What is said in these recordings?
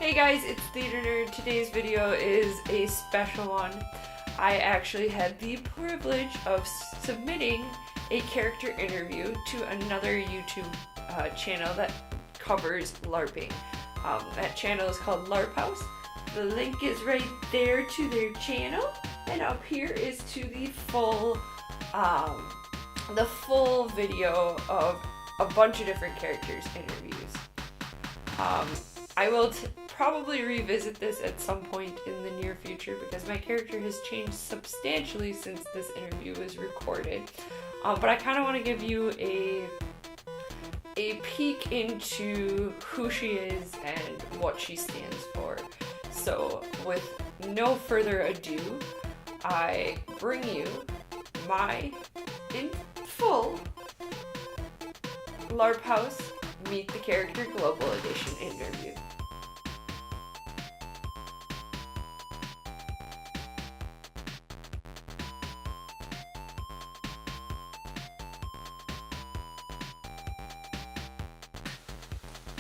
Hey guys, it's Theater Nerd. Today's video is a special one. I actually had the privilege of submitting a character interview to another YouTube channel that covers LARPing. That channel is called LARP House. The link is right there to their channel, and up here is to the full video of a bunch of different characters' interviews. I will probably revisit this at some point in the near future because my character has changed substantially since this interview was recorded. But I kind of want to give you a peek into who she is and what she stands for. So with no further ado, I bring you my in full LARP House Meet the Character Global Edition interview.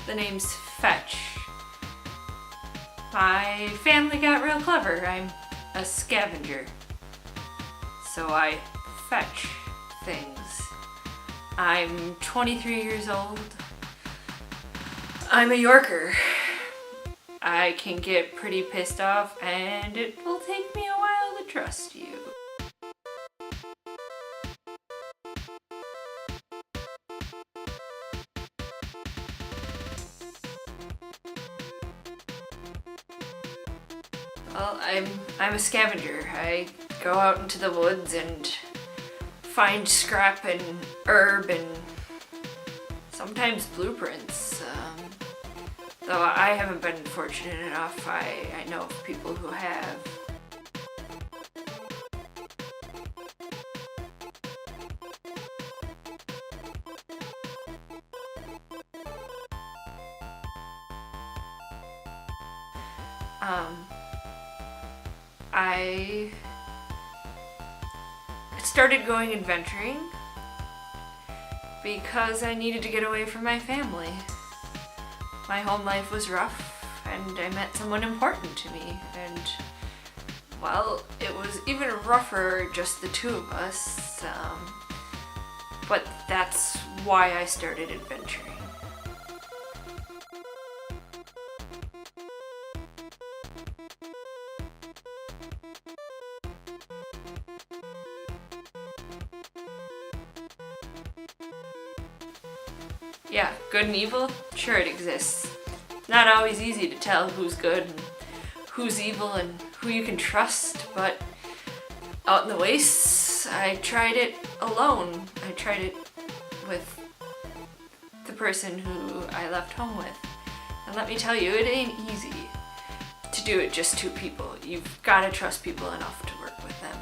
The name's Fetch. My family got real clever. I'm a scavenger. So I fetch things. I'm 23 years old. I'm a Yorker. I can get pretty pissed off and it will take me a while to trust you. Well, I'm a scavenger. I go out into the woods and find scrap and herb and sometimes blueprints. Though I haven't been fortunate enough, I know of people who have. I started going adventuring because I needed to get away from my family. My home life was rough and I met someone important to me, and well, it was even rougher just the two of us, but that's why I started adventuring. Yeah, good and evil? Sure, it exists. Not always easy to tell who's good and who's evil and who you can trust, but out in the wastes, I tried it alone. I tried it with the person who I left home with. And let me tell you, it ain't easy to do it just two people. You've got to trust people enough to work with them.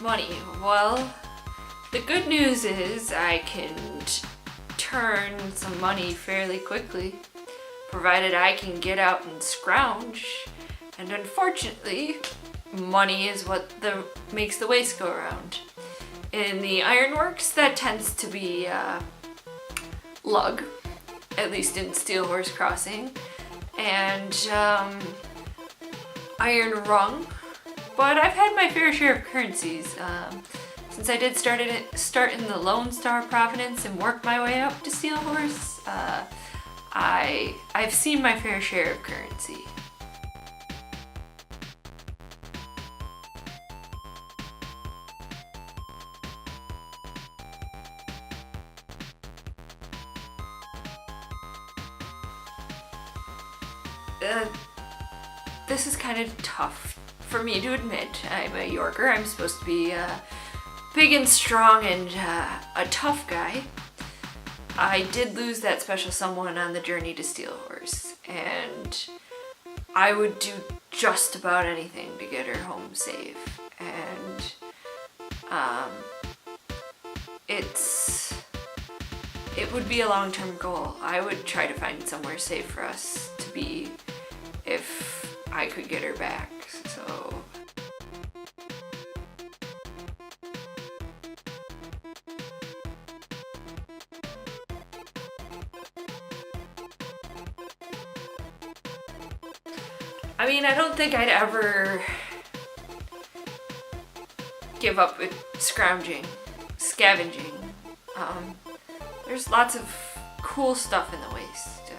Money. Well, the good news is I can turn some money fairly quickly, provided I can get out and scrounge. And unfortunately, money is what makes the waste go around. In the ironworks, that tends to be lug, at least in Steel Horse Crossing, and iron rung. But I've had my fair share of currencies. Since I did start in the Lone Star Providence and work my way up to Steel Horse, I've seen my fair share of currency. This is kind of tough for me to admit. I'm a Yorker. I'm supposed to be big and strong and a tough guy. I did lose that special someone on the journey to Steel Horse, and I would do just about anything to get her home safe. And it would be a long-term goal. I would try to find somewhere safe for us to be if I could get her back. So I mean, I don't think I'd ever give up with scavenging. There's lots of cool stuff in the waste.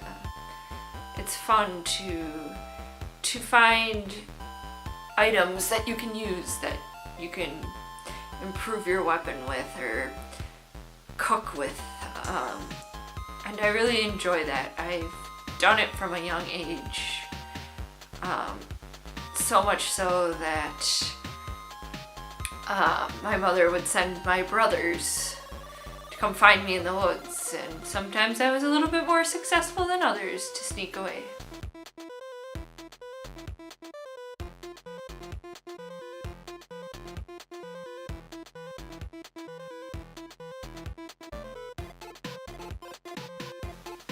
It's fun to find items that you can use, that you can improve your weapon with or cook with, and I really enjoy that. I've done it from a young age, so much so that my mother would send my brothers to come find me in the woods, and sometimes I was a little bit more successful than others to sneak away.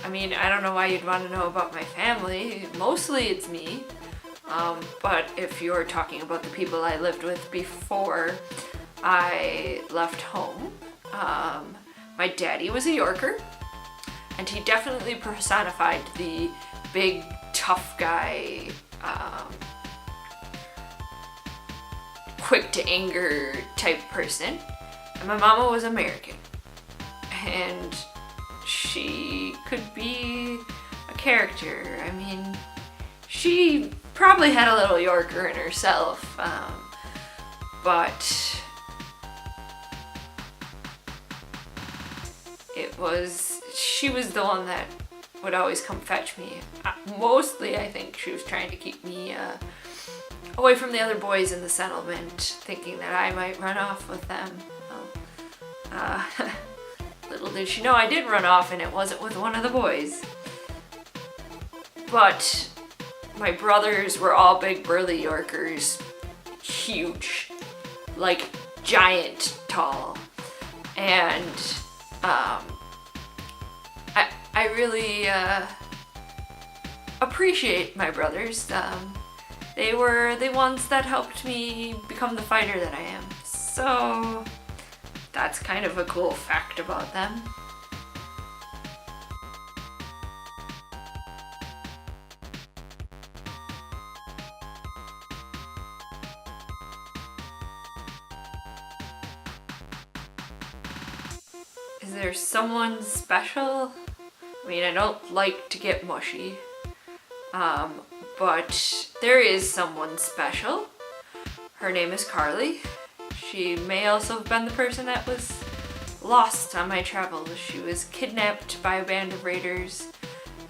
I mean, I don't know why you'd want to know about my family. Mostly it's me. But if you're talking about the people I lived with before I left home, my daddy was a Yorker, and he definitely personified the big, tough guy, quick to anger type person. And my mama was American, and she could be a character. I mean, she probably had a little Yorker in herself, but she was the one that would always come fetch me. Mostly, I think she was trying to keep me away from the other boys in the settlement, thinking that I might run off with them. Little did she know I did run off, and it wasn't with one of the boys. But my brothers were all big burly Yorkers, huge, like giant tall, and I really appreciate my brothers. They were the ones that helped me become the fighter that I am. So that's kind of a cool fact about them. Is there someone special? I mean, I don't like to get mushy, but there is someone special. Her name is Carly. She may also have been the person that was lost on my travels. She was kidnapped by a band of raiders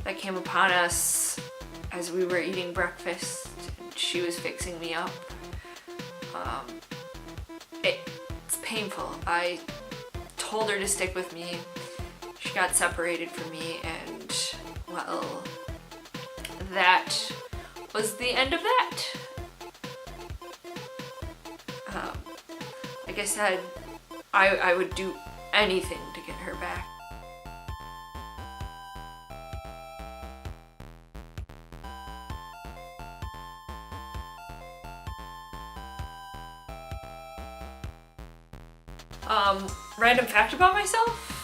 that came upon us as we were eating breakfast, and she was fixing me up. It's painful. I told her to stick with me. She got separated from me, and well, that was the end of that. Like I said, I would do anything to get her back. Random fact about myself?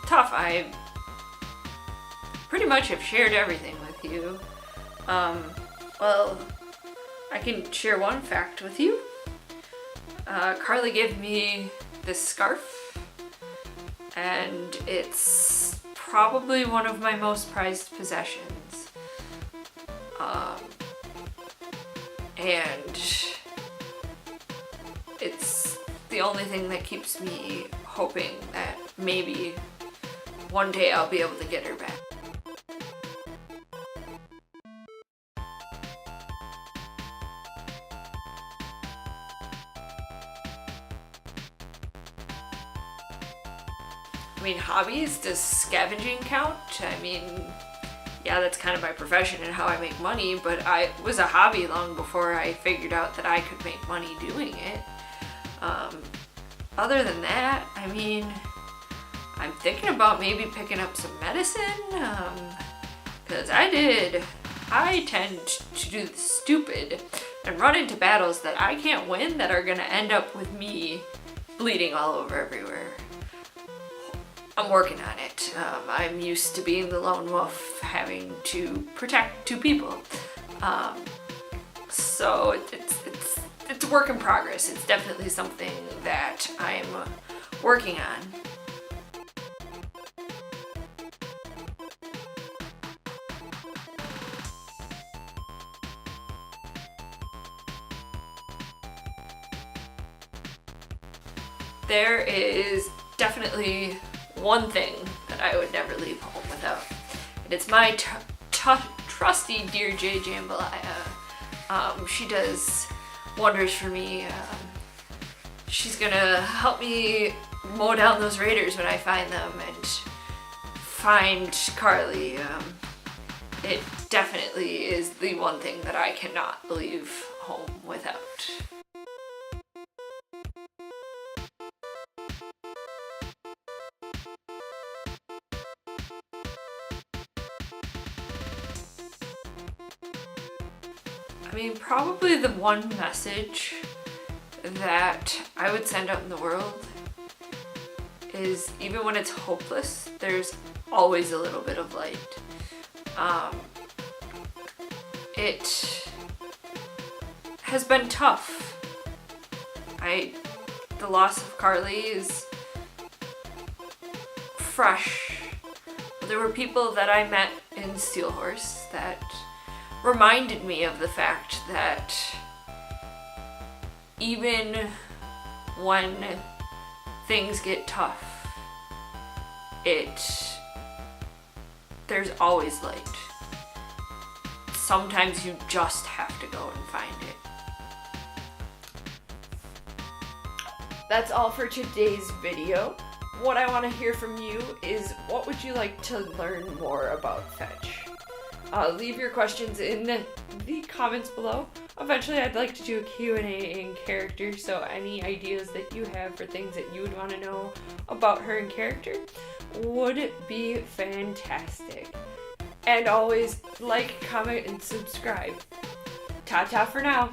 Tough. I pretty much have shared everything with you. Well, I can share one fact with you. Carly gave me this scarf, and it's probably one of my most prized possessions. And it's the only thing that keeps me hoping that maybe one day I'll be able to get her back. I mean, hobbies, does scavenging count? I mean, yeah, that's kind of my profession and how I make money, but it was a hobby long before I figured out that I could make money doing it. Other than that, I mean, I'm thinking about maybe picking up some medicine, because I tend to do the stupid and run into battles that I can't win that are gonna end up with me bleeding all over everywhere. I'm working on it. I'm used to being the lone wolf, having to protect two people. So it's a work in progress. It's definitely something that I'm working on. There is definitely one thing that I would never leave home without, and it's my trusty dear J Jambalaya. She does wonders for me. She's gonna help me mow down those raiders when I find them and find Carly. It definitely is the one thing that I cannot leave home without. I mean, probably the one message that I would send out in the world is, even when it's hopeless, there's always a little bit of light. It has been tough. The loss of Carly is fresh. There were people that I met in Steelhorse that reminded me of the fact that even when things get tough, there's always light. Sometimes you just have to go and find it. That's all for today's video. What I want to hear from you is, what would you like to learn more about Fetch? Leave your questions in the comments below. Eventually I'd like to do a Q&A in character, so any ideas that you have for things that you would want to know about her in character would be fantastic. And always like, comment, and subscribe. Ta-ta for now.